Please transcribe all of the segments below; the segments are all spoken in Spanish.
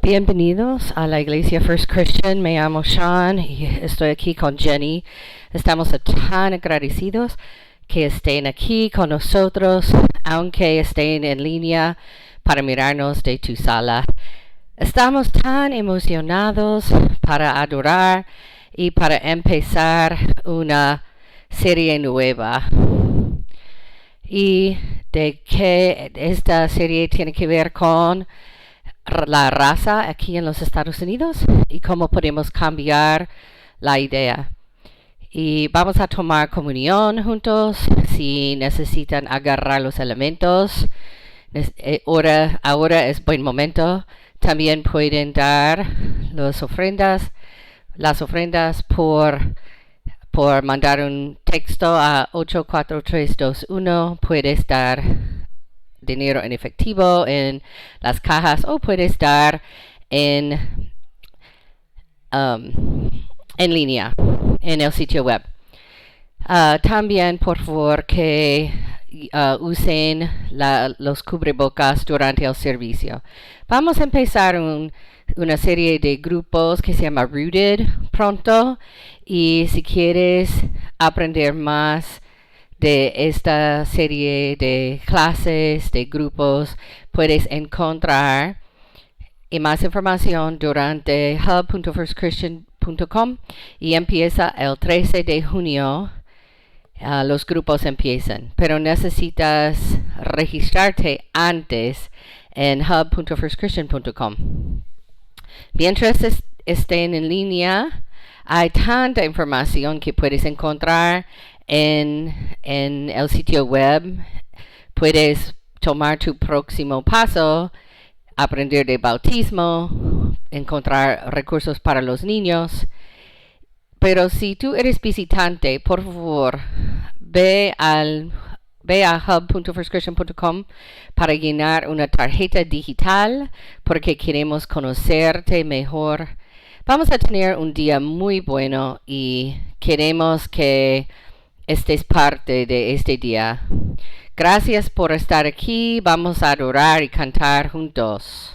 Bienvenidos a la Iglesia First Christian. Me llamo Sean y estoy aquí con Jenny. Estamos tan agradecidos que estén aquí con nosotros, aunque estén en línea para mirarnos de tu sala. Estamos tan emocionados para adorar y para empezar una serie nueva. Y de que esta serie tiene que ver con la raza aquí en los Estados Unidos y cómo podemos cambiar la idea. Y vamos a tomar comunión juntos. Si necesitan agarrar los elementos, ahora es buen momento. También pueden dar las ofrendas por mandar un texto a 84321. Puedes dar dinero en efectivo en las cajas o puedes dar en, en línea en el sitio web. También por favor que usen los cubrebocas durante el servicio. Vamos a empezar una serie de grupos que se llama Rooted pronto, y si quieres aprender más de esta serie de clases, de grupos, puedes encontrar más información durante hub.firstchristian.com y empieza el 13 de junio. Los grupos empiezan, pero necesitas registrarte antes en hub.firstchristian.com. Mientras estén en línea, hay tanta información que puedes encontrar en el sitio web. Puedes tomar tu próximo paso, aprender de bautismo, encontrar recursos para los niños. Pero si tú eres visitante, por favor, ve a hub.firstchristian.com para llenar una tarjeta digital porque queremos conocerte mejor. Vamos a tener un día muy bueno y queremos que estés parte de este día. Gracias por estar aquí. Vamos a adorar y cantar juntos.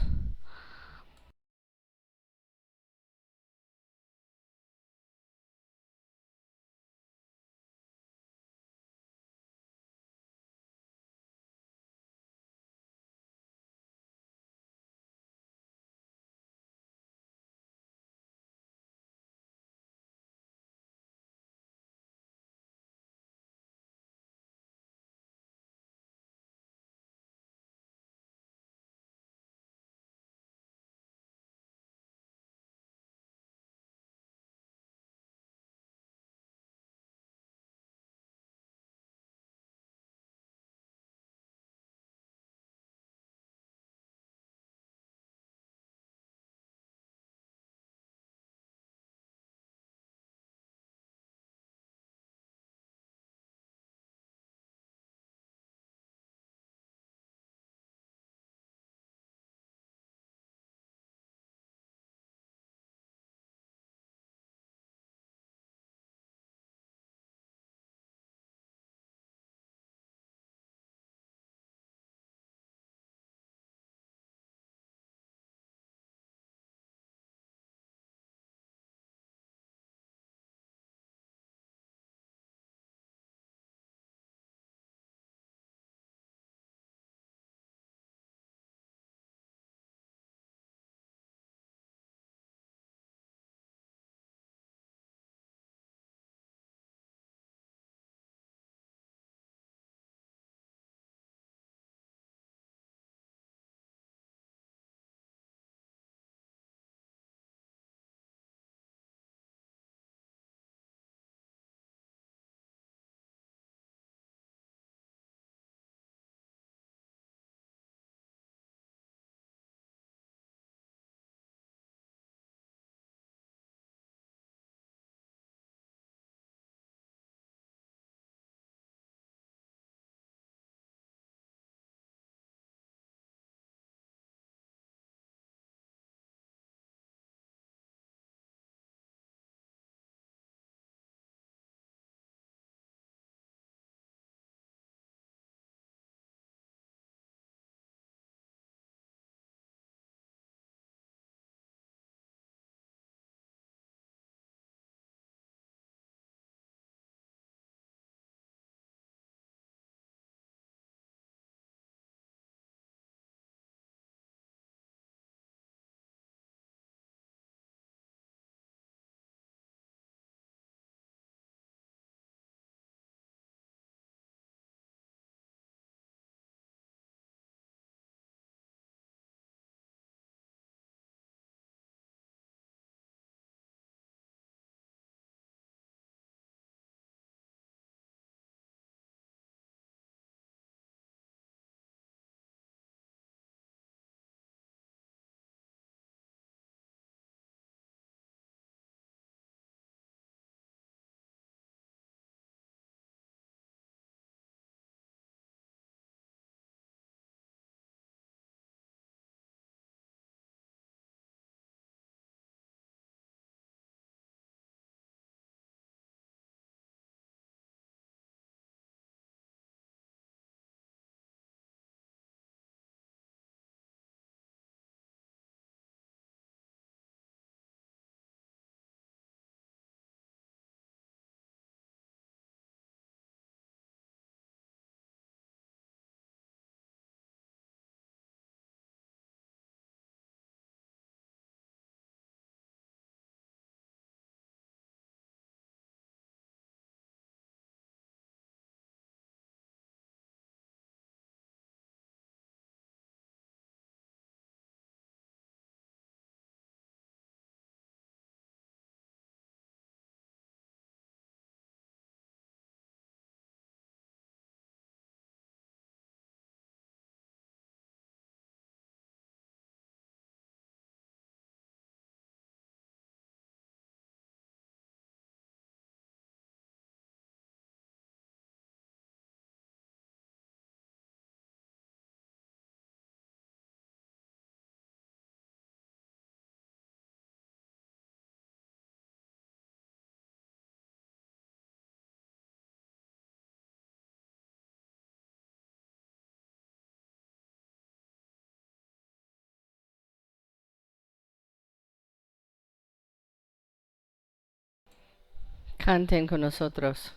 Canten con nosotros.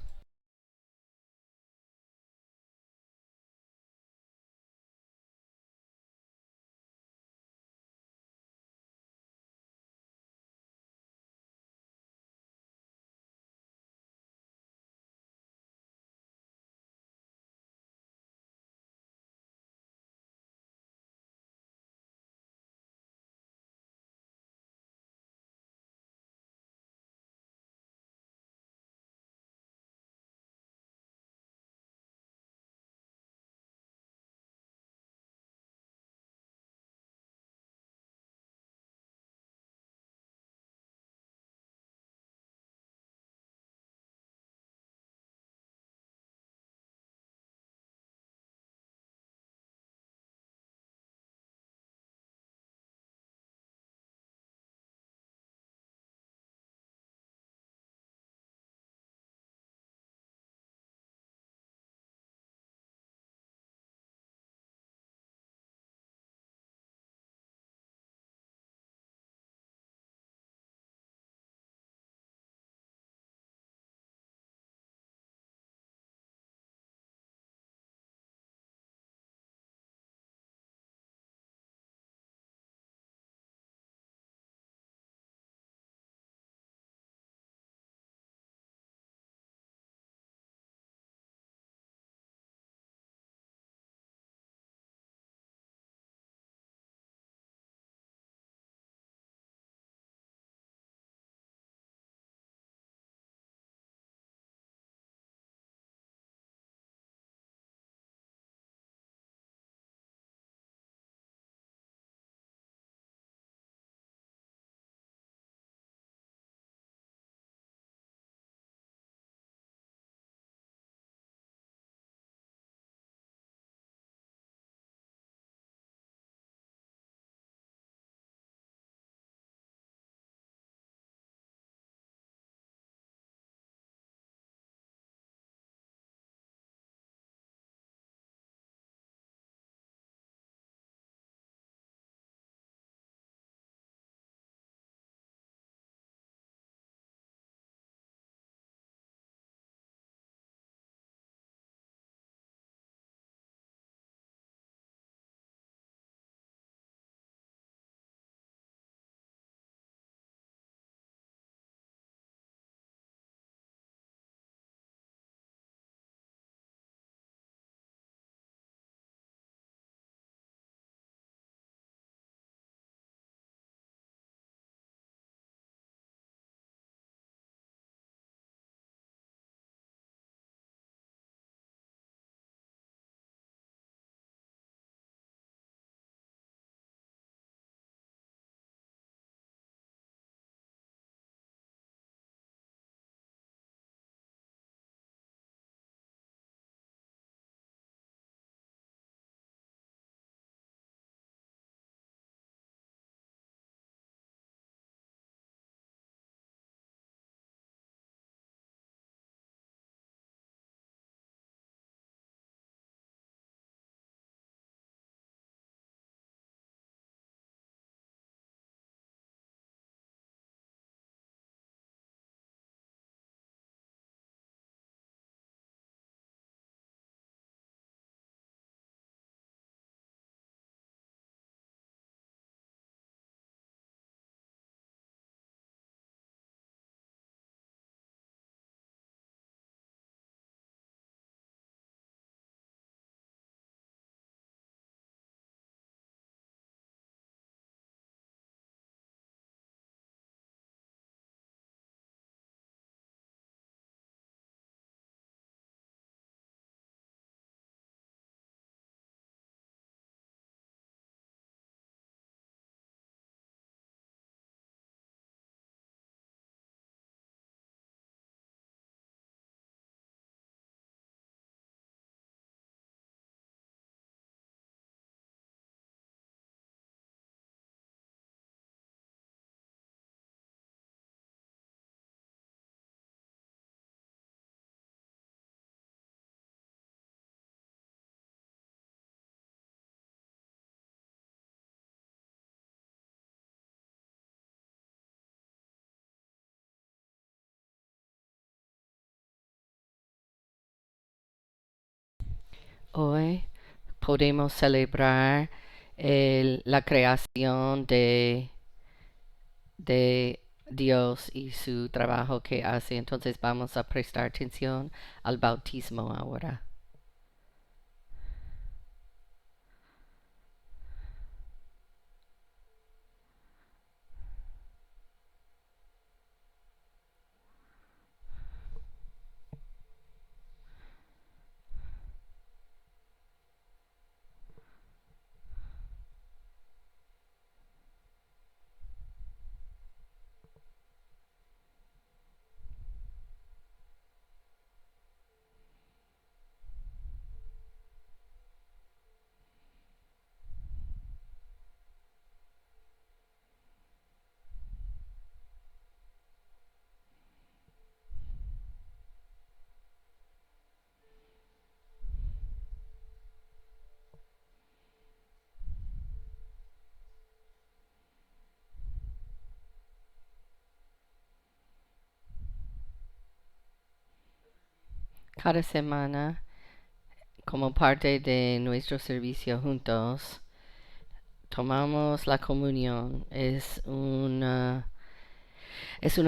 Hoy podemos celebrar la creación de Dios y su trabajo que hace. Entonces vamos a prestar atención al bautismo ahora. Cada semana, como parte de nuestro servicio juntos, tomamos la comunión. Es una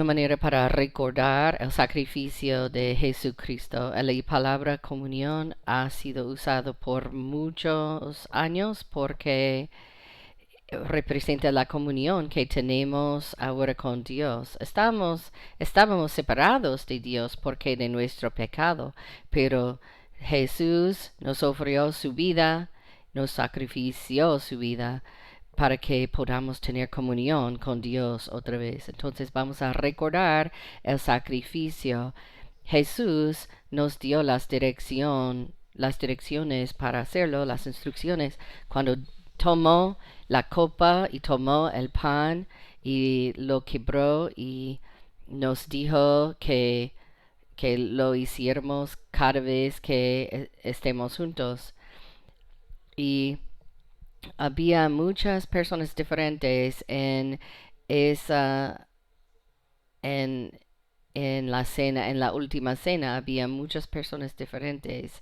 manera para recordar el sacrificio de Jesucristo. La palabra comunión ha sido usado por muchos años porque representa la comunión que tenemos ahora con Dios. Estábamos separados de Dios porque de nuestro pecado, pero Jesús nos ofreció su vida, nos sacrifició su vida para que podamos tener comunión con Dios otra vez. Entonces vamos a recordar el sacrificio. Jesús nos dio las direcciones para hacerlo, las instrucciones, cuando tomó la copa y tomó el pan y lo quebró y nos dijo que lo hiciéramos cada vez que estemos juntos. Y había muchas personas diferentes esa, en, en la cena, en la última cena, había muchas personas diferentes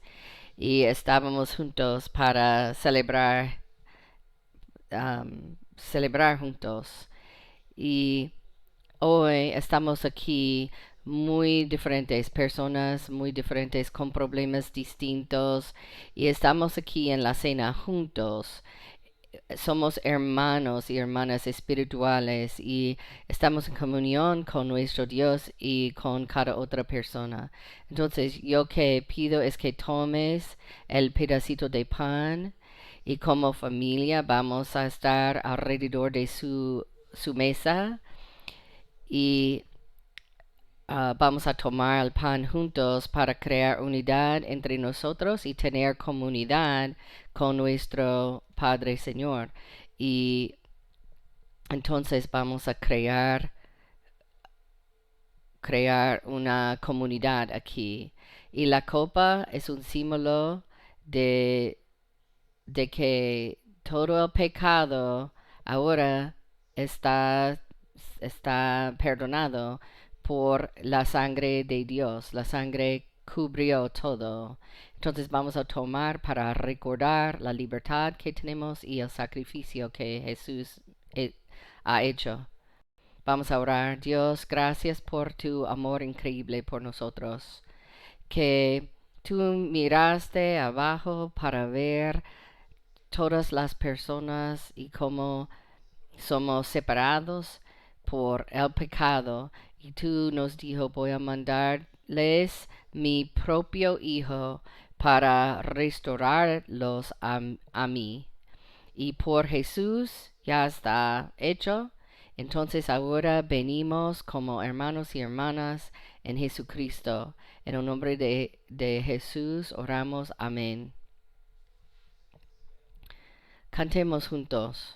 y estábamos juntos para celebrar juntos. Y hoy estamos aquí muy diferentes, personas muy diferentes con problemas distintos y estamos aquí en la cena juntos. Somos hermanos y hermanas espirituales y estamos en comunión con nuestro Dios y con cada otra persona. Entonces, yo que pido es que tomes el pedacito de pan y como familia vamos a estar alrededor de su mesa y vamos a tomar el pan juntos para crear unidad entre nosotros y tener comunidad con nuestro Padre Señor. Y entonces vamos a crear una comunidad aquí. Y la copa es un símbolo de, de que todo el pecado ahora está, está perdonado por la sangre de Dios. La sangre cubrió todo. Entonces vamos a tomar para recordar la libertad que tenemos y el sacrificio que Jesús ha hecho. Vamos a orar. Dios, gracias por tu amor increíble por nosotros. Que tú miraste abajo para ver todas las personas y cómo somos separados por el pecado. Y tú nos dijo, voy a mandarles mi propio Hijo para restaurarlos a mí. Y por Jesús ya está hecho. Entonces ahora venimos como hermanos y hermanas en Jesucristo. En el nombre de Jesús oramos. Amén. Cantemos juntos.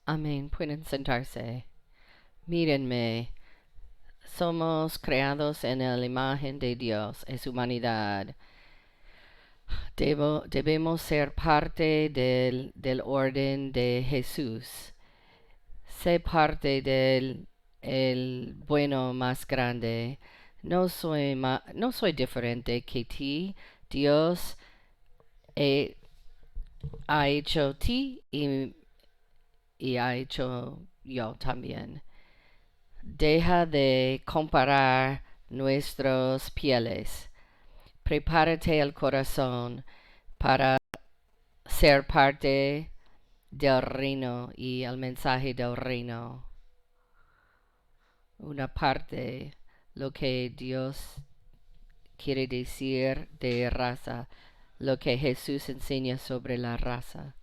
Amén. Pueden sentarse. Mírenme. Somos creados en la imagen de Dios, es humanidad. Debemos ser parte del orden de Jesús. Sé parte del el bueno más grande. No soy diferente que ti. Dios ha hecho ti y ha hecho yo también. Deja de comparar nuestras pieles. Prepárate el corazón para ser parte del reino y el mensaje del reino. Una parte, lo que Dios quiere decir de raza, lo que Jesús enseña sobre la raza.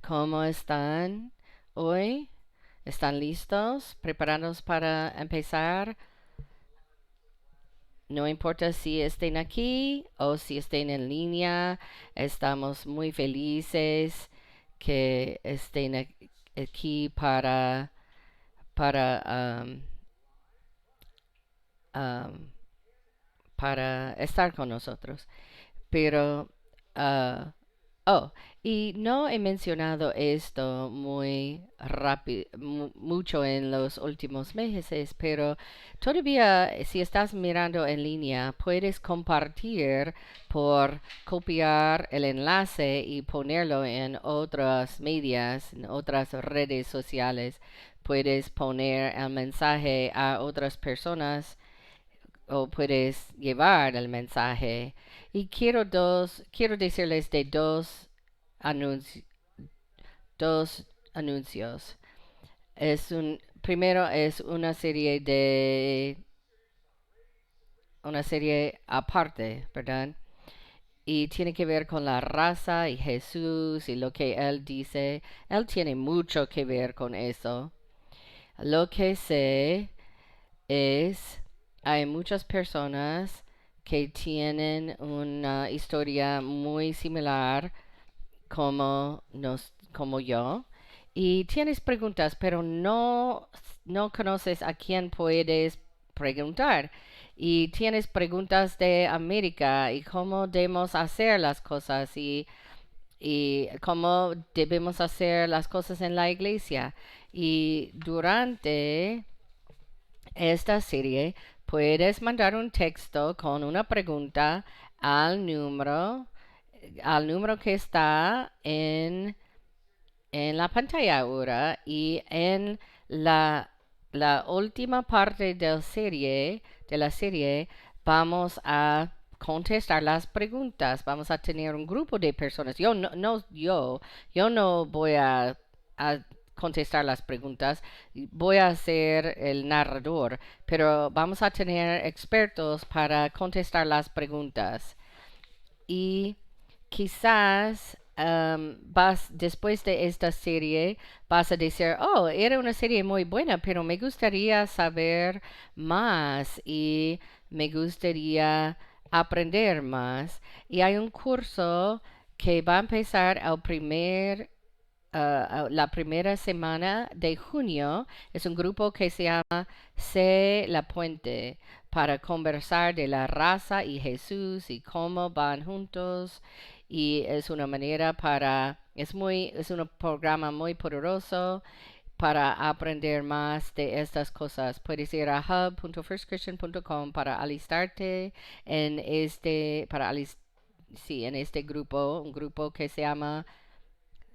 ¿Cómo están hoy? ¿Están listos? ¿Preparados para empezar? No importa si estén aquí o si estén en línea, estamos muy felices que estén aquí para, para estar con nosotros. Pero, uh, oh, y no he mencionado esto muy rápido, mucho en los últimos meses, pero todavía si estás mirando en línea, puedes compartir por copiar el enlace y ponerlo en otras medias, en otras redes sociales. Puedes poner el mensaje a otras personas o puedes llevar el mensaje. Y quiero decirles de dos anuncios. Primero es una serie aparte, ¿verdad? Y tiene que ver con la raza y Jesús y lo que él dice. Él tiene mucho que ver con eso. Lo que sé es, hay muchas personas que tienen una historia muy similar como yo. Y tienes preguntas, pero no conoces a quién puedes preguntar. Y tienes preguntas de América y cómo debemos hacer las cosas y cómo debemos hacer las cosas en la iglesia. Y durante esta serie puedes mandar un texto con una pregunta al número, al número que está en la pantalla ahora y en la última parte de la serie vamos a contestar las preguntas. Vamos a tener un grupo de personas. Yo no voy a contestar las preguntas. Voy a ser el narrador, pero vamos a tener expertos para contestar las preguntas. Y quizás después de esta serie, vas a decir, oh, era una serie muy buena, pero me gustaría saber más y me gustaría aprender más. Y hay un curso que va a empezar la primera semana de junio. Es un grupo que se llama Sé la Puente para conversar de la raza y Jesús y cómo van juntos. Y es una manera es un programa muy poderoso para aprender más de estas cosas. Puedes ir a hub.firstchristian.com para alistarte en este grupo, un grupo que se llama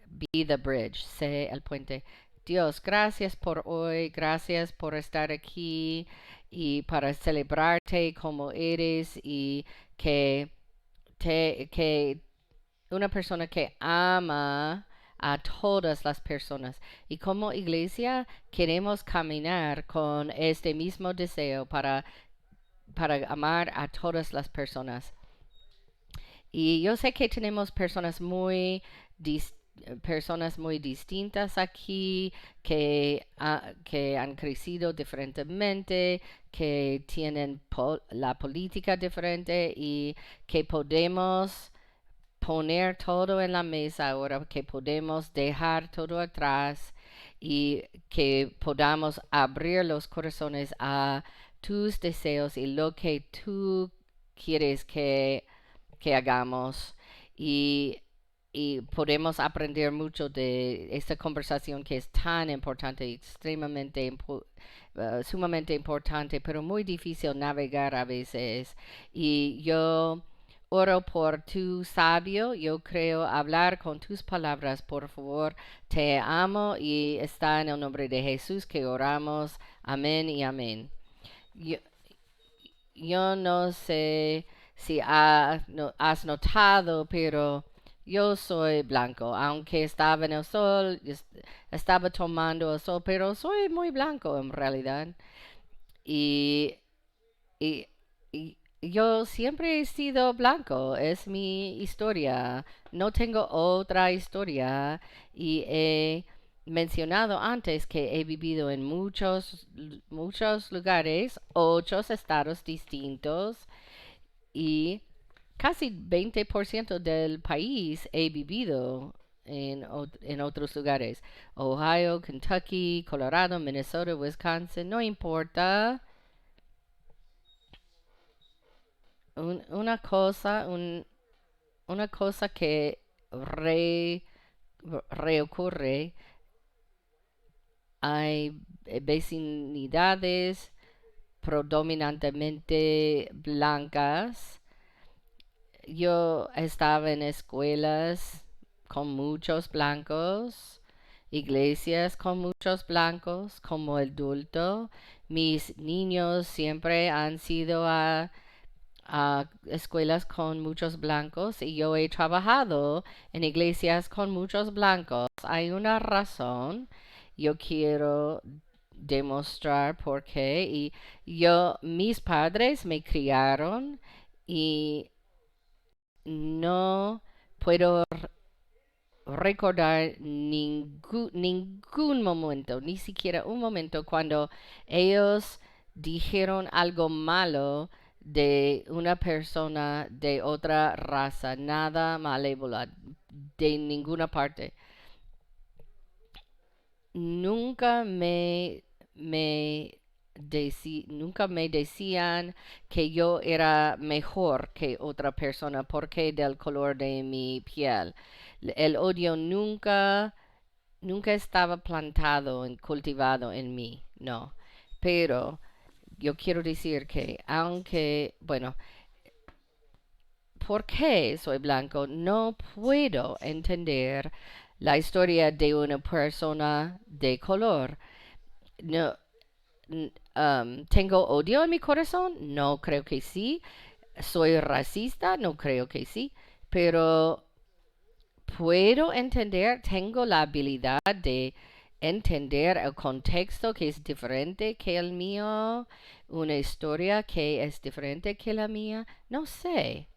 Be the Bridge, sé el puente. Dios, gracias por hoy, gracias por estar aquí y para celebrarte como eres y que una persona que ama a todas las personas. Y como iglesia queremos caminar con este mismo deseo para amar a todas las personas. Y yo sé que tenemos personas muy distintas aquí que han crecido diferentemente, que tienen la política diferente y que podemos poner todo en la mesa ahora, que podemos dejar todo atrás y que podamos abrir los corazones a tus deseos y lo que tú quieres que hagamos y, y podemos aprender mucho de esta conversación que es tan importante, extremadamente sumamente importante, pero muy difícil navegar a veces. Y yo oro por tu sabio, yo creo hablar con tus palabras, por favor. Te amo y está en el nombre de Jesús que oramos. Amén y amén. Yo, yo no sé si has notado, pero yo soy blanco, aunque estaba en el sol, estaba tomando el sol, pero soy muy blanco en realidad. Y, y, y yo siempre he sido blanco, es mi historia, no tengo otra historia y he mencionado antes que he vivido en muchos lugares, 8 estados distintos y casi 20% del país he vivido en otros lugares. Ohio, Kentucky, Colorado, Minnesota, Wisconsin, no importa. Una cosa, una cosa que re- reocurre, hay vecindades predominantemente blancas. Yo estaba en escuelas con muchos blancos, iglesias con muchos blancos como adulto. Mis niños siempre han sido a escuelas con muchos blancos y yo he trabajado en iglesias con muchos blancos. Hay una razón. Yo quiero demostrar por qué. Y mis padres me criaron y no puedo recordar ningún momento, ni siquiera un momento cuando ellos dijeron algo malo de una persona de otra raza, nada malévola de ninguna parte. Nunca nunca me decían que yo era mejor que otra persona porque del color de mi piel. El odio nunca estaba plantado y cultivado en mí, no. Pero yo quiero decir que aunque, bueno, ¿por qué soy blanco? No puedo entender la historia de una persona de color. No, ¿tengo odio en mi corazón? No creo que sí. ¿Soy racista? No creo que sí. Pero puedo entender, tengo la habilidad de entender el contexto que es diferente que el mío, una historia que es diferente que la mía. No sé.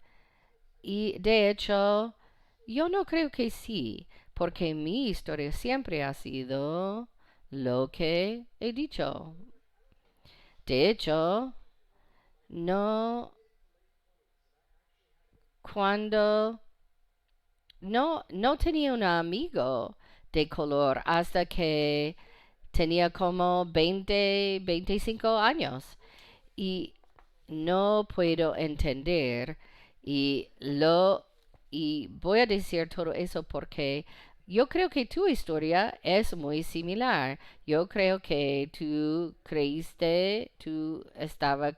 Y de hecho, yo no creo que sí, porque mi historia siempre ha sido lo que he dicho. De hecho, no, cuando no tenía un amigo de color hasta que tenía como 25 años y no puedo entender y y voy a decir todo eso porque yo creo que tu historia es muy similar. Yo creo que tú estaba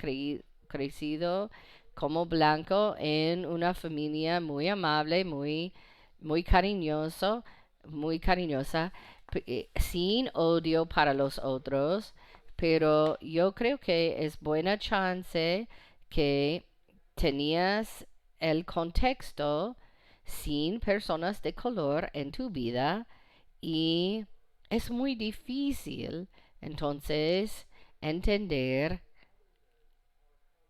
crecido como blanco en una familia muy amable, muy muy cariñosa, sin odio para los otros, pero yo creo que es buena chance que tenías el contexto sin personas de color en tu vida y es muy difícil entonces entender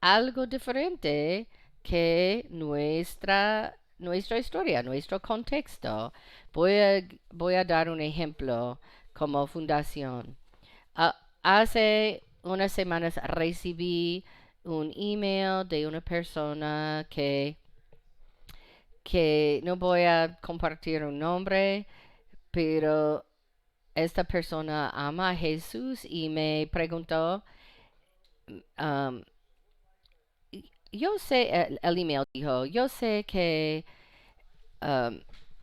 algo diferente que nuestra historia, nuestro contexto. Voy a dar un ejemplo como fundación. Ah, hace unas semanas recibí un email de una persona que que no voy a compartir un nombre, pero esta persona ama a Jesús y me preguntó, um, yo sé, el email dijo, yo sé que um,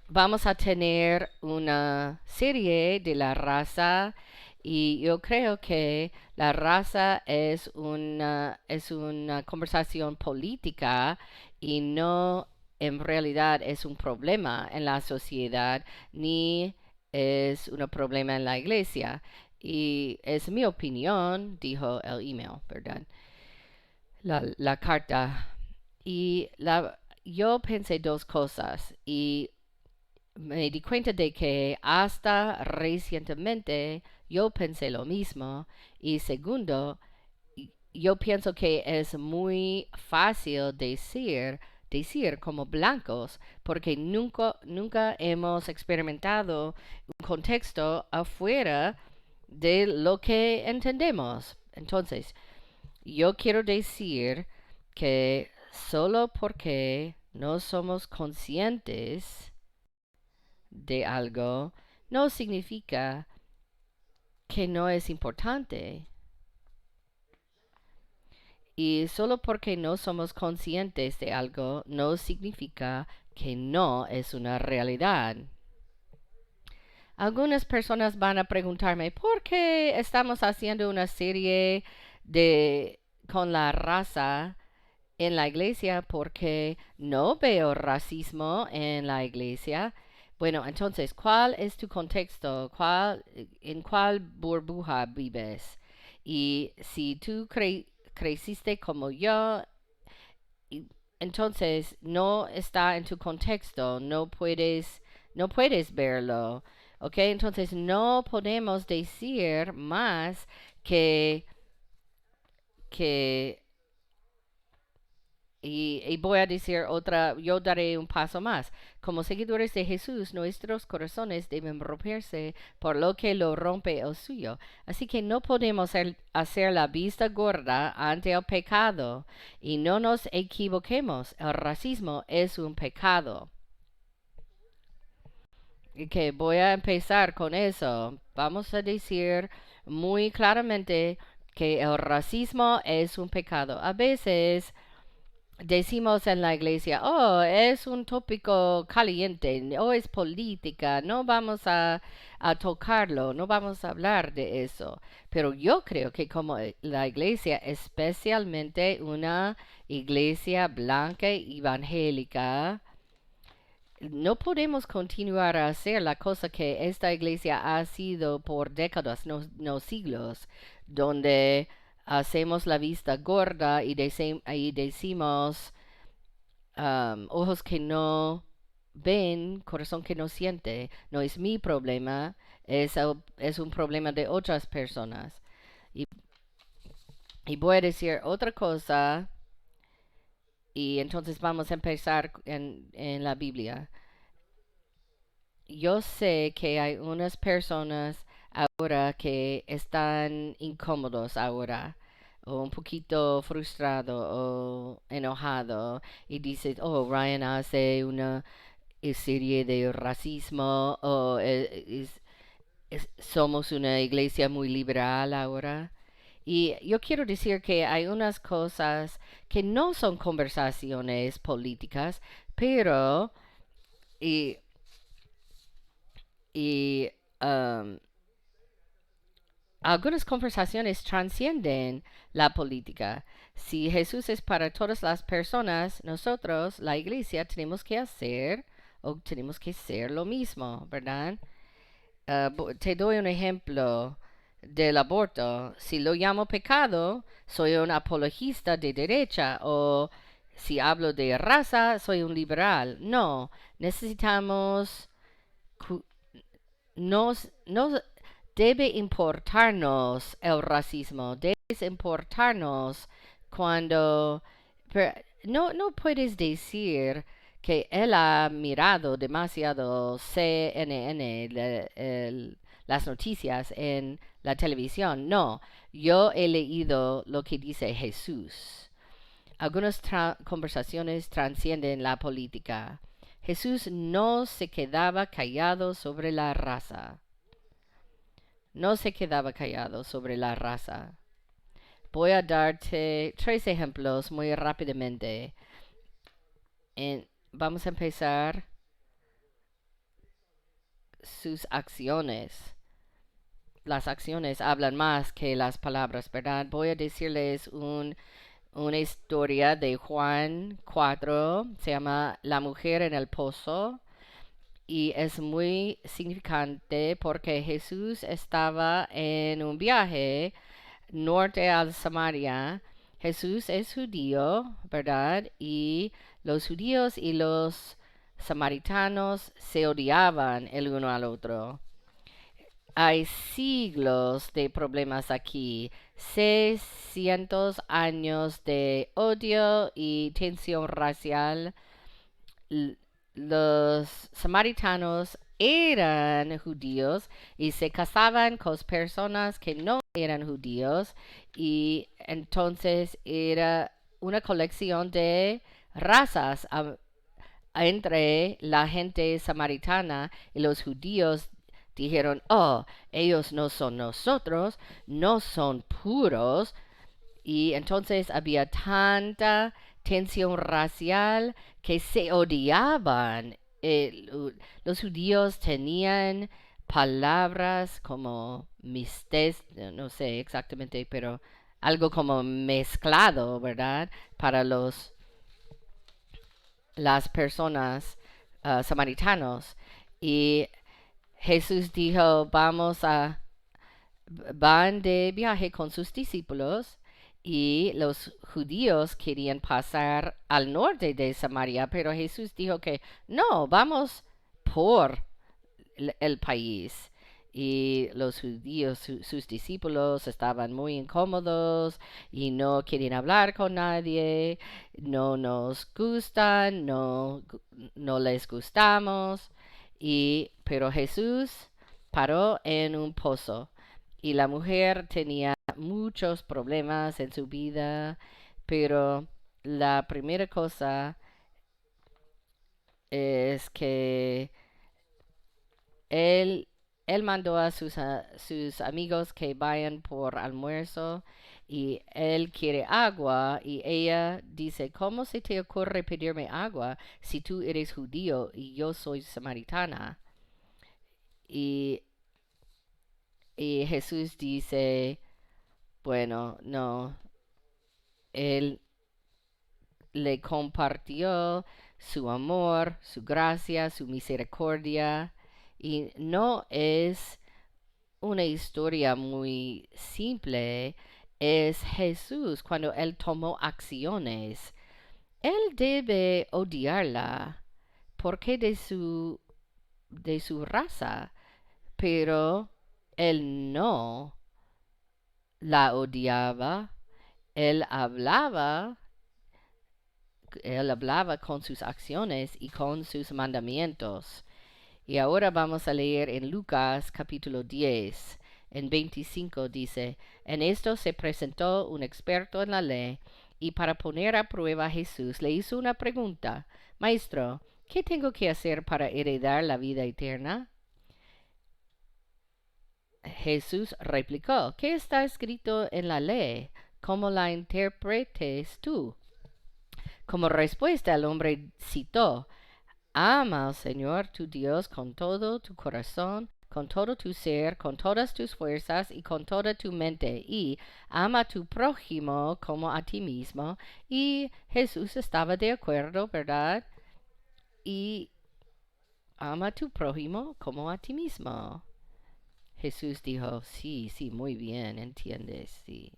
vamos a tener una serie de la raza y yo creo que la raza es una conversación política y no en realidad es un problema en la sociedad ni es un problema en la iglesia. Y es mi opinión, dijo el email, ¿verdad? La carta. Y yo pensé dos cosas y me di cuenta de que hasta recientemente yo pensé lo mismo. Y segundo, yo pienso que es muy fácil decir como blancos, porque nunca hemos experimentado un contexto afuera de lo que entendemos. Entonces, yo quiero decir que solo porque no somos conscientes de algo no significa que no es importante. Y solo porque no somos conscientes de algo no significa que no es una realidad. Algunas personas van a preguntarme por qué estamos haciendo una serie con la raza en la iglesia, porque no veo racismo en la iglesia. Bueno, entonces, ¿cuál es tu contexto? ¿En cuál burbuja vives? Y si tú creciste como yo, entonces no está en tu contexto, no puedes verlo. ¿Ok? Entonces no podemos decir más que, que y voy a decir yo daré un paso más. Como seguidores de Jesús, nuestros corazones deben romperse por lo que lo rompe el suyo. Así que no podemos hacer la vista gorda ante el pecado. Y no nos equivoquemos, el racismo es un pecado. Y que voy a empezar con eso. Vamos a decir muy claramente que el racismo es un pecado. A veces decimos en la iglesia, oh, es un tópico caliente, o es política, no vamos a tocarlo, no vamos a hablar de eso. Pero yo creo que como la iglesia, especialmente una iglesia blanca evangélica, no podemos continuar a hacer la cosa que esta iglesia ha sido por décadas, no siglos, donde hacemos la vista gorda y decimos ojos que no ven, corazón que no siente. No es mi problema, es un problema de otras personas. Y, y voy a decir otra cosa y entonces vamos a empezar en la Biblia. Yo sé que hay unas personas ahora que están incómodos ahora, o un poquito frustrado o enojado, y dicen, oh, Ryan hace una serie de racismo, o somos una iglesia muy liberal ahora. Y yo quiero decir que hay unas cosas que no son conversaciones políticas, pero y y algunas conversaciones trascienden la política. Si Jesús es para todas las personas, nosotros, la iglesia, tenemos que hacer o tenemos que ser lo mismo, ¿verdad? Te doy un ejemplo del aborto. Si lo llamo pecado, soy un apologista de derecha, o si hablo de raza, soy un liberal. No, necesitamos nos debe importarnos el racismo, debe importarnos cuando no puedes decir que él ha mirado demasiado CNN, las noticias en la televisión. No, yo he leído lo que dice Jesús. Algunas conversaciones trascienden la política. Jesús no se quedaba callado sobre la raza. No se quedaba callado sobre la raza. Voy a darte 3 ejemplos muy rápidamente. Vamos a empezar sus acciones. Las acciones hablan más que las palabras, ¿verdad? Voy a decirles una historia de Juan 4, se llama La mujer en el pozo, y es muy significante porque Jesús estaba en un viaje norte a Samaria. Jesús es judío, ¿verdad? Y los judíos y los samaritanos se odiaban el uno al otro. Hay siglos de problemas aquí, 600 años de odio y tensión racial. Los samaritanos eran judíos y se casaban con personas que no eran judíos, y entonces era una colección de razas entre la gente samaritana y los judíos. Dijeron, oh, ellos no son nosotros, no son puros. Y entonces había tanta tensión racial que se odiaban. Los judíos tenían palabras como mistes, no sé exactamente, pero algo como mezclado, ¿verdad? Para las personas samaritanos. Y Jesús dijo, van de viaje con sus discípulos, y los judíos querían pasar al norte de Samaria, pero Jesús dijo que no, vamos por el país. Y los judíos, sus discípulos, estaban muy incómodos y no quieren hablar con nadie, no nos gustan, no les gustamos. Pero Jesús paró en un pozo, y la mujer tenía muchos problemas en su vida, pero la primera cosa es que él, él mandó a sus amigos que vayan por almuerzo, y él quiere agua, y ella dice, ¿cómo se te ocurre pedirme agua si tú eres judío y yo soy samaritana? Y, y Jesús dice, bueno, no, él le compartió su amor, su gracia, su misericordia, y no es una historia muy simple. Es Jesús cuando él tomó acciones. Él debe odiarla porque de su raza, pero él no la odiaba. Él hablaba Él hablaba con sus acciones y con sus mandamientos. Y ahora vamos a leer en Lucas capítulo 10. En 25 dice, en esto se presentó un experto en la ley, y para poner a prueba a Jesús le hizo una pregunta. Maestro, ¿qué tengo que hacer para heredar la vida eterna? Jesús replicó, ¿qué está escrito en la ley? ¿Cómo la interpretes tú? Como respuesta, el hombre citó, ama al Señor tu Dios con todo tu corazón, con todo tu ser, con todas tus fuerzas y con toda tu mente, y ama a tu prójimo como a ti mismo. Y Jesús estaba de acuerdo, ¿verdad? Y ama a tu prójimo como a ti mismo. Jesús dijo, sí, sí, muy bien, entiendes, sí.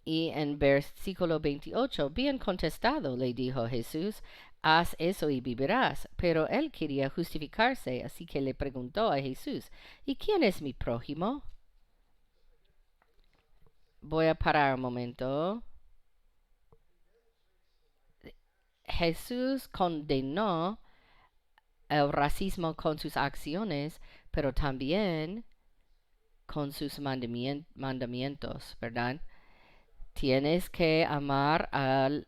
Y en versículo 28, bien contestado, le dijo Jesús, haz eso y vivirás. Pero él quería justificarse, así que le preguntó a Jesús, ¿y quién es mi prójimo? Voy a parar un momento. Jesús condenó el racismo con sus acciones, pero también con sus mandamientos, ¿verdad? Tienes que amar al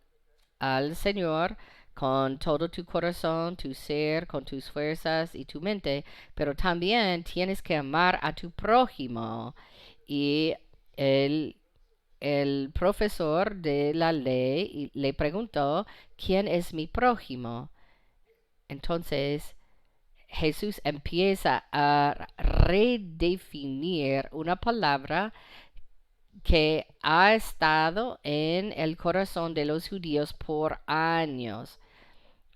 al Señor con todo tu corazón, tu ser, con tus fuerzas y tu mente, pero también tienes que amar a tu prójimo. Y el, el profesor de la ley le preguntó, ¿quién es mi prójimo? Entonces Jesús empieza a redefinir una palabra que ha estado en el corazón de los judíos por años,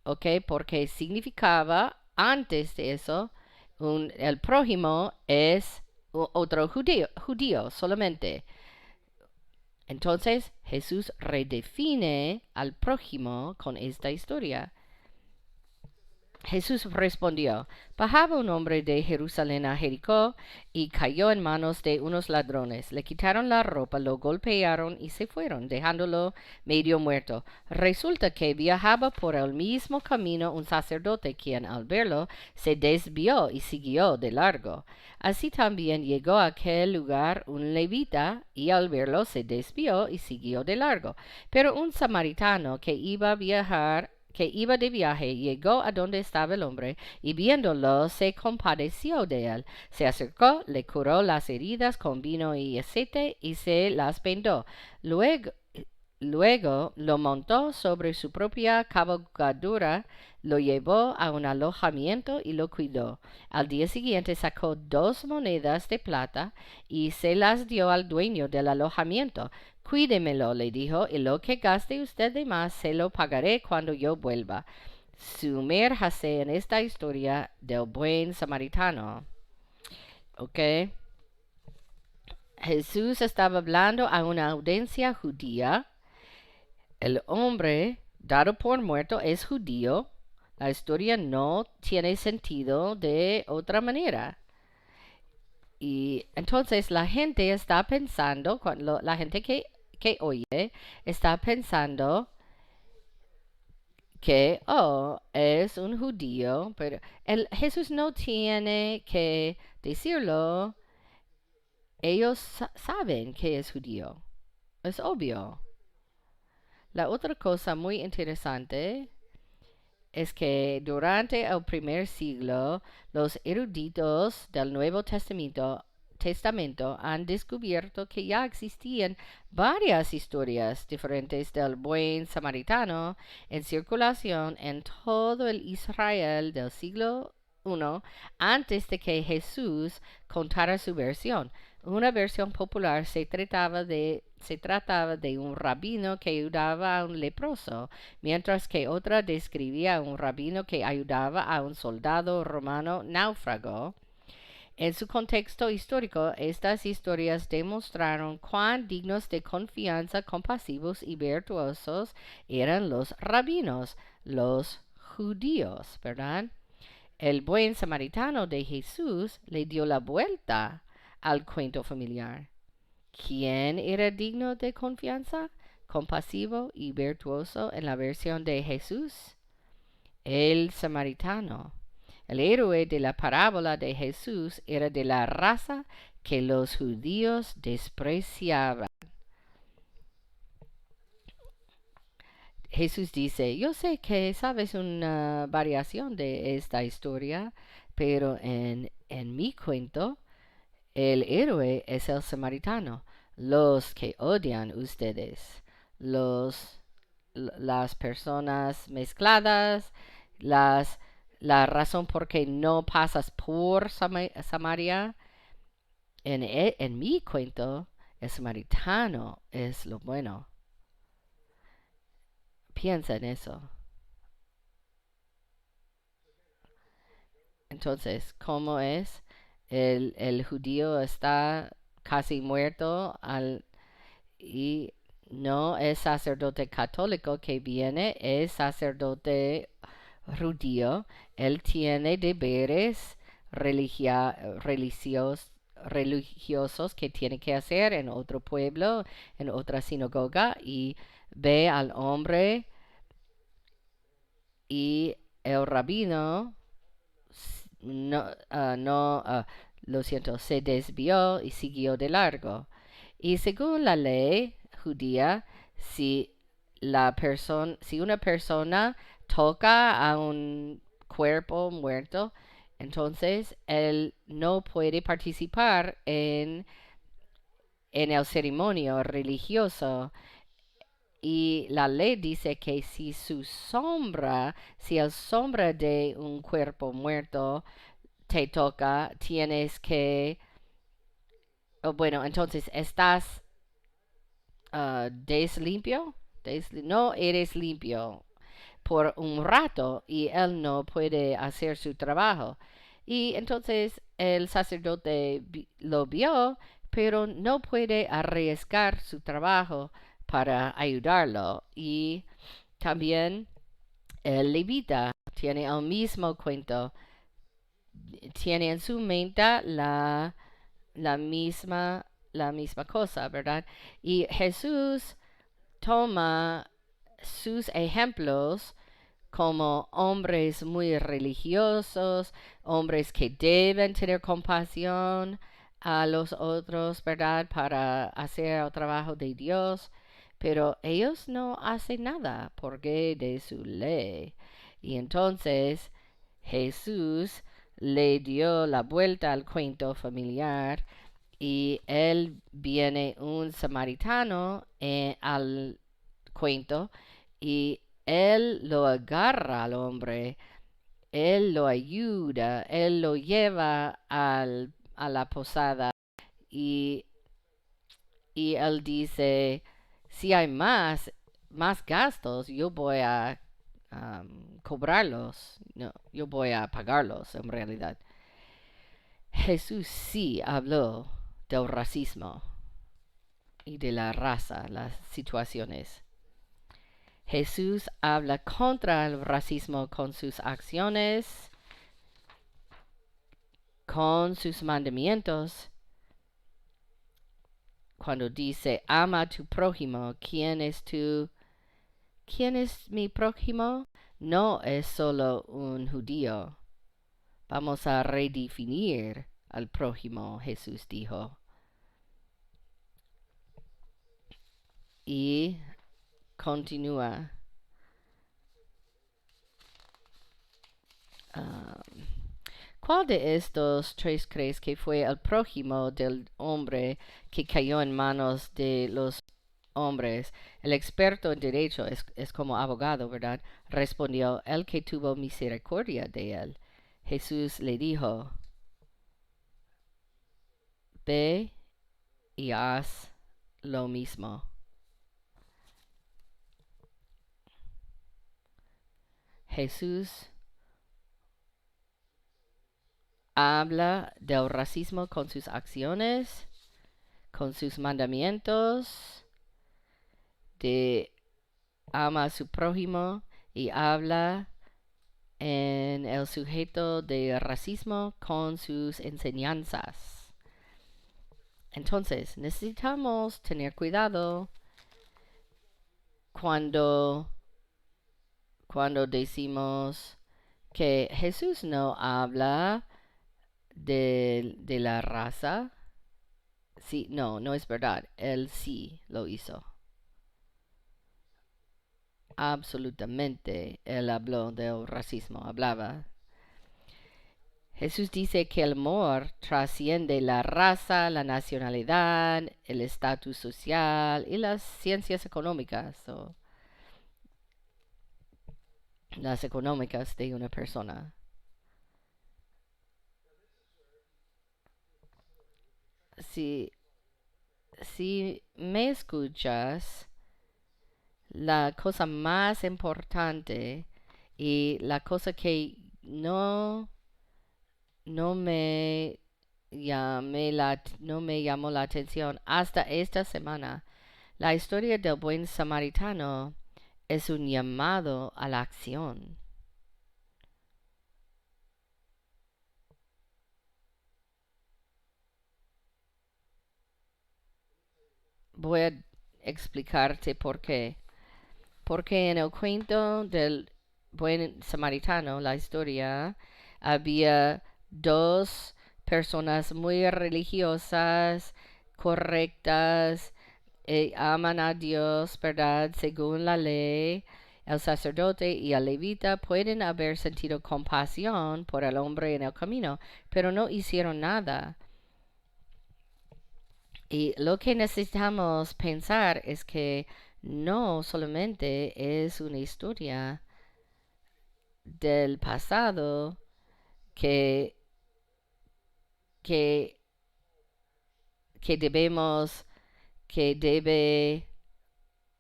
¿ok? Porque significaba antes de eso, el prójimo es otro judío solamente. Entonces Jesús redefine al prójimo con esta historia. Jesús respondió, bajaba un hombre de Jerusalén a Jericó y cayó en manos de unos ladrones. Le quitaron la ropa, lo golpearon y se fueron, dejándolo medio muerto. Resulta que viajaba por el mismo camino un sacerdote, quien al verlo se desvió y siguió de largo. Así también llegó a aquel lugar un levita y al verlo se desvió y siguió de largo. Pero un samaritano que iba de viaje, llegó a donde estaba el hombre, y viéndolo se compadeció de él. Se acercó, le curó las heridas con vino y aceite, y se las vendó. Luego lo montó sobre su propia cabalgadura, lo llevó a un alojamiento y lo cuidó. Al día siguiente sacó 2 monedas de plata y se las dio al dueño del alojamiento. Cuídemelo, le dijo, y lo que gaste usted de más se lo pagaré cuando yo vuelva. Sumérjase en esta historia del buen samaritano. ¿Ok? Jesús estaba hablando a una audiencia judía. El hombre dado por muerto es judío. La historia no tiene sentido de otra manera. Y entonces la gente está pensando, la gente que oye, está pensando que, es un judío, pero Jesús no tiene que decirlo. Ellos saben que es judío. Es obvio. La otra cosa muy interesante es que durante el primer siglo los eruditos del Nuevo Testamento han descubierto que ya existían varias historias diferentes del buen samaritano en circulación en todo el Israel del siglo I antes de que Jesús contara su versión. Una versión popular se trataba de un rabino que ayudaba a un leproso, mientras que otra describía a un rabino que ayudaba a un soldado romano náufrago. En su contexto histórico, estas historias demostraron cuán dignos de confianza, compasivos y virtuosos eran los rabinos, los judíos, ¿verdad? El buen samaritano de Jesús le dio la vuelta al cuento familiar. ¿Quién era digno de confianza, compasivo y virtuoso en la versión de Jesús? El samaritano. El héroe de la parábola de Jesús era de la raza que los judíos despreciaban. Jesús dice, yo sé que sabes una variación de esta historia, pero en mi cuento, el héroe es el samaritano, los que odian ustedes, las personas mezcladas, la razón por qué no pasas por Samaria. En mi cuento, el samaritano es lo bueno. Piensa en eso. Entonces, ¿cómo es? El judío está casi muerto y no es sacerdote católico que viene, es sacerdote judío. Él tiene deberes religiosos que tiene que hacer en otro pueblo, en otra sinagoga, y ve al hombre y el rabino se desvió y siguió de largo. Y según la ley judía, si si una persona toca a un cuerpo muerto, entonces él no puede participar en el ceremonio religioso. Y la ley dice que si el sombra de un cuerpo muerto te toca, tienes que, bueno, entonces estás deslimpio, no eres limpio por un rato y él no puede hacer su trabajo. Y entonces el sacerdote lo vio, pero no puede arriesgar su trabajo para ayudarlo. Y también el levita tiene el mismo cuento, tiene en su mente la misma, la misma cosa, ¿verdad? Y Jesús toma sus ejemplos como hombres muy religiosos, hombres que deben tener compasión a los otros, ¿verdad? Para hacer el trabajo de Dios, pero ellos no hacen nada porque de su ley. Y entonces Jesús le dio la vuelta al cuento familiar y él viene un samaritano al cuento y él lo agarra al hombre, él lo ayuda, él lo lleva a la posada y, y él dice, si hay más gastos, yo voy a cobrarlos, no, yo voy a pagarlos en realidad. Jesús sí habló del racismo y de la raza, las situaciones. Jesús habla contra el racismo con sus acciones, con sus mandamientos. Cuando dice, ama a tu prójimo, ¿quién es tu? ¿Quién es mi prójimo? No es solo un judío. Vamos a redefinir al prójimo, Jesús dijo. Y continúa. ¿Cuál de estos tres crees que fue el prójimo del hombre que cayó en manos de los hombres? El experto en derecho es como abogado, ¿verdad? Respondió, el que tuvo misericordia de él. Jesús le dijo, ve y haz lo mismo. Jesús habla del racismo con sus acciones, con sus mandamientos, de ama a su prójimo y habla en el sujeto de racismo con sus enseñanzas. Entonces, necesitamos tener cuidado cuando decimos que Jesús no habla de la raza. Sí, no es verdad. Él sí lo hizo. Absolutamente, él habló del racismo, hablaba. Jesús dice que el amor trasciende la raza, la nacionalidad, el estatus social y las ciencias económicas o las económicas de una persona. Si, si me escuchas, la cosa más importante y la cosa que no me no me llamó la atención hasta esta semana. La historia del buen samaritano es un llamado a la acción. Voy a explicarte por qué. Porque en el cuento del buen samaritano, la historia, había dos personas muy religiosas, correctas, aman a Dios, ¿verdad? Según la ley, el sacerdote y el levita pueden haber sentido compasión por el hombre en el camino, pero no hicieron nada. Y lo que necesitamos pensar es que no solamente es una historia del pasado que, que, que debe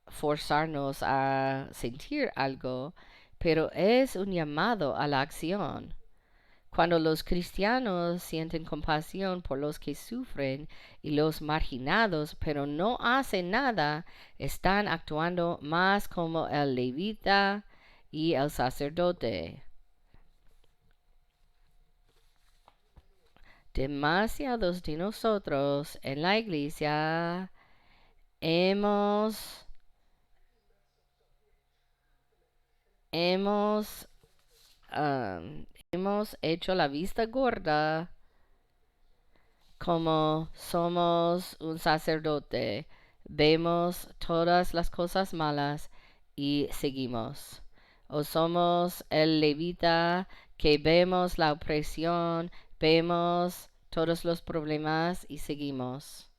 forzarnos a sentir algo, pero es un llamado a la acción. Cuando los cristianos sienten compasión por los que sufren y los marginados, pero no hacen nada, están actuando más como el levita y el sacerdote. Demasiados de nosotros en la iglesia hemos hemos hemos hecho la vista gorda como somos un sacerdote. Vemos todas las cosas malas y seguimos. O somos el levita que vemos la opresión, vemos todos los problemas y seguimos.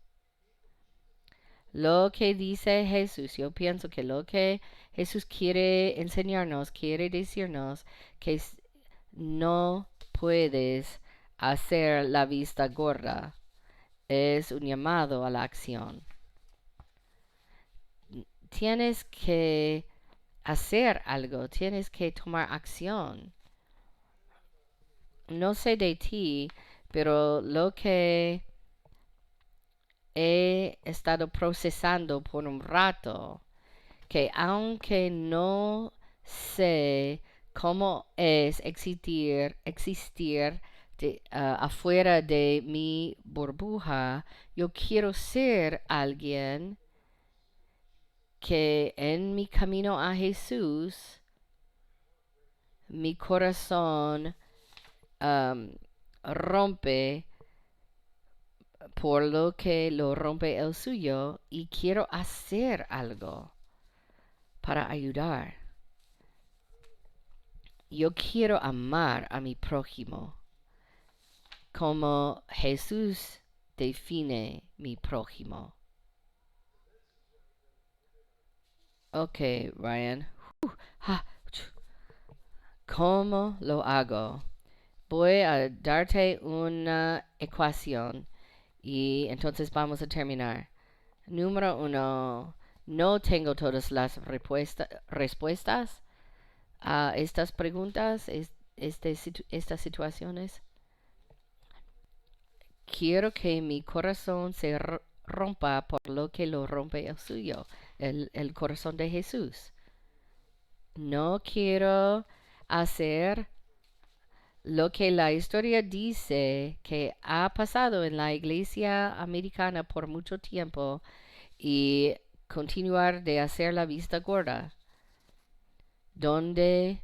Lo que dice Jesús, yo pienso que lo que Jesús quiere enseñarnos, quiere decirnos que no puedes hacer la vista gorda. Es un llamado a la acción. Tienes que hacer algo, tienes que tomar acción. No sé de ti, pero lo que he estado procesando por un rato, que aunque no sé cómo es existir afuera de mi burbuja, yo quiero ser alguien que en mi camino a Jesús, mi corazón rompe por lo que lo rompe el suyo y quiero hacer algo para ayudar. Yo quiero amar a mi prójimo como Jesús define mi prójimo. Ok, Ryan. ¿Cómo lo hago? Voy a darte una ecuación y entonces vamos a terminar. Número 1. No tengo todas las respuestas a estas preguntas, estas situaciones. Quiero que mi corazón se rompa por lo que lo rompe el suyo, el corazón de Jesús. No quiero hacer lo que la historia dice que ha pasado en la iglesia americana por mucho tiempo y continuar de hacer la vista gorda, donde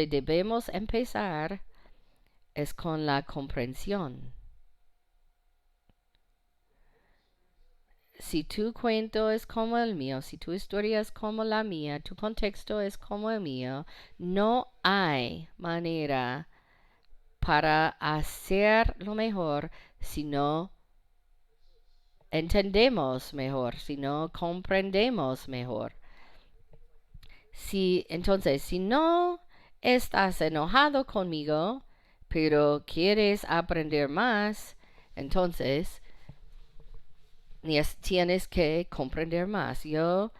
debemos empezar es con la comprensión. Si tu cuento es como el mío, si tu historia es como la mía, tu contexto es como el mío, no hay manera para hacerlo mejor si no entendemos mejor, si no comprendemos mejor. Entonces, si no estás enojado conmigo, pero quieres aprender más, entonces tienes que comprender más. Yo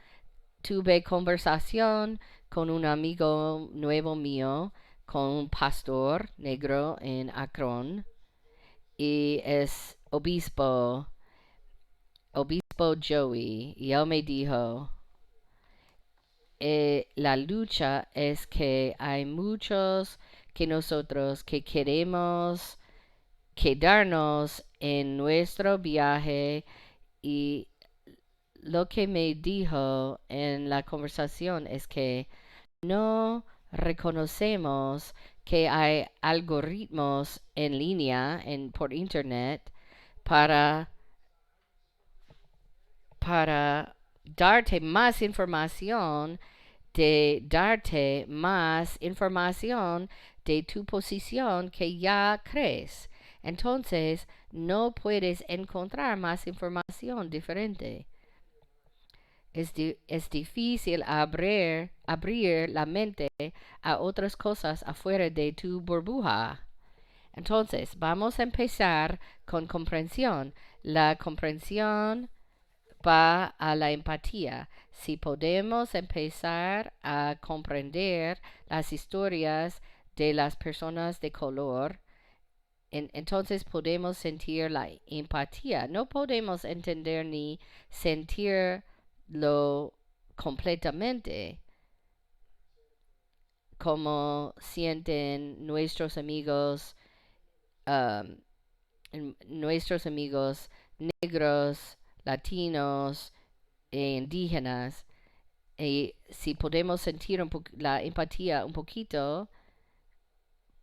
tuve conversación con un amigo nuevo mío, con un pastor negro en Akron, y es obispo Joey, y él me dijo, la lucha es que hay muchos que nosotros que queremos quedarnos en nuestro viaje y lo que me dijo en la conversación es que no reconocemos que hay algoritmos en línea por internet para para darte más información, de darte más información de tu posición que ya crees. Entonces, no puedes encontrar más información diferente. Es difícil abrir la mente a otras cosas afuera de tu burbuja. Entonces, vamos a empezar con comprensión. La comprensión va a la empatía. Si podemos empezar a comprender las historias de las personas de color, entonces podemos sentir la empatía. No podemos entender ni sentirlo completamente como sienten um, nuestros amigos negros, latinos e indígenas. Y si podemos sentir la empatía un poquito,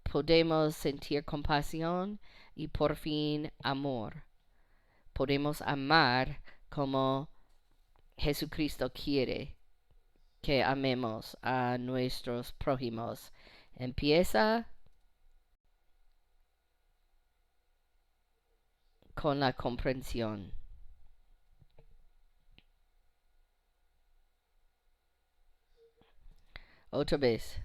podemos sentir compasión y por fin amor. Podemos amar como Jesucristo quiere que amemos a nuestros prójimos. Empieza con la comprensión. Otra vez.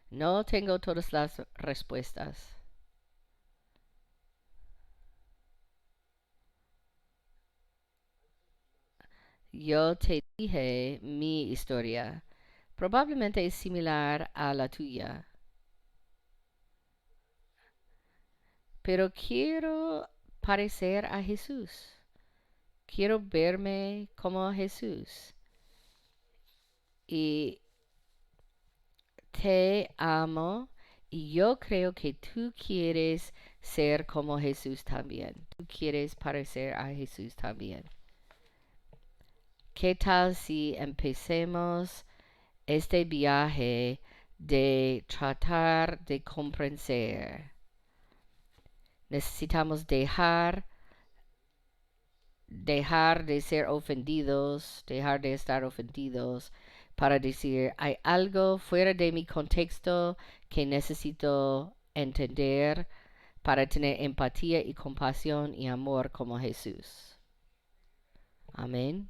No tengo todas las respuestas. Yo te dije mi historia. Probablemente es similar a la tuya. Pero quiero parecer a Jesús. Quiero verme como Jesús. Y te amo. Y yo creo que tú quieres ser como Jesús también. Tú quieres parecer a Jesús también. ¿Qué tal si empecemos este viaje de tratar de comprender? Necesitamos dejar de ser ofendidos, dejar de estar ofendidos para decir, hay algo fuera de mi contexto que necesito entender para tener empatía y compasión y amor como Jesús. Amén.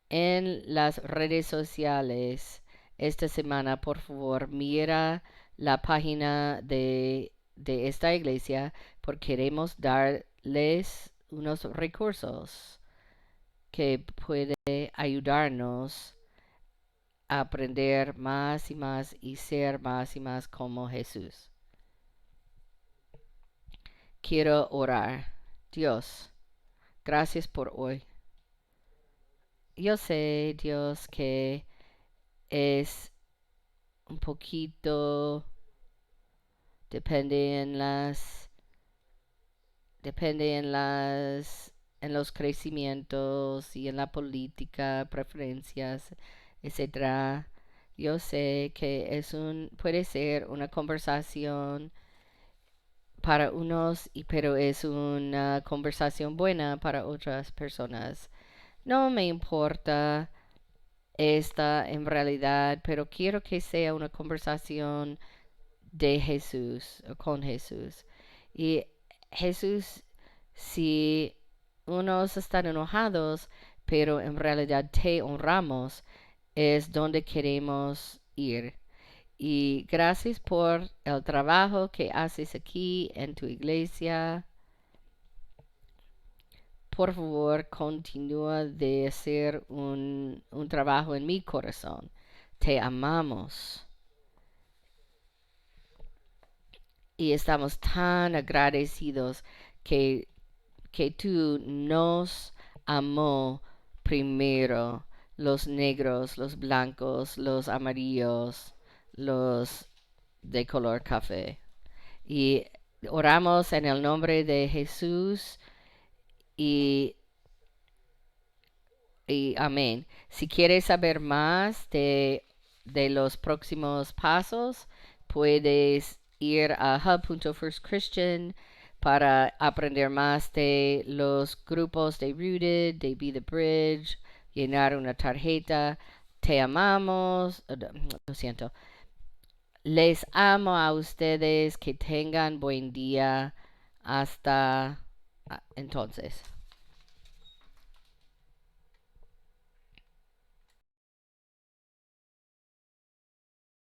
En las redes sociales esta semana, por favor, mira la página de esta iglesia porque queremos darles unos recursos que puede ayudarnos a aprender más y más y ser más y más como Jesús. Quiero orar. Dios, gracias por hoy. Yo sé, Dios, que es un poquito depende en los crecimientos y en la política, preferencias, etcétera. Yo sé que puede ser una conversación para unos, pero es una conversación buena para otras personas. No me importa esta en realidad, pero quiero que sea una conversación de Jesús o con Jesús. Y Jesús, si unos están enojados, pero en realidad te honramos, es donde queremos ir. Y gracias por el trabajo que haces aquí en tu iglesia. Por favor, continúa de hacer un trabajo en mi corazón. Te amamos. Y estamos tan agradecidos que tú nos amó primero, los negros, los blancos, los amarillos, los de color café. Y oramos en el nombre de Jesús y amén. Si quieres saber más de los próximos pasos, puedes ir a hub.firstchristian para aprender más de los grupos de Rooted, de Be the Bridge, llenar una tarjeta. Te amamos. Lo siento. Les amo a ustedes. Que tengan buen día. Hasta entonces.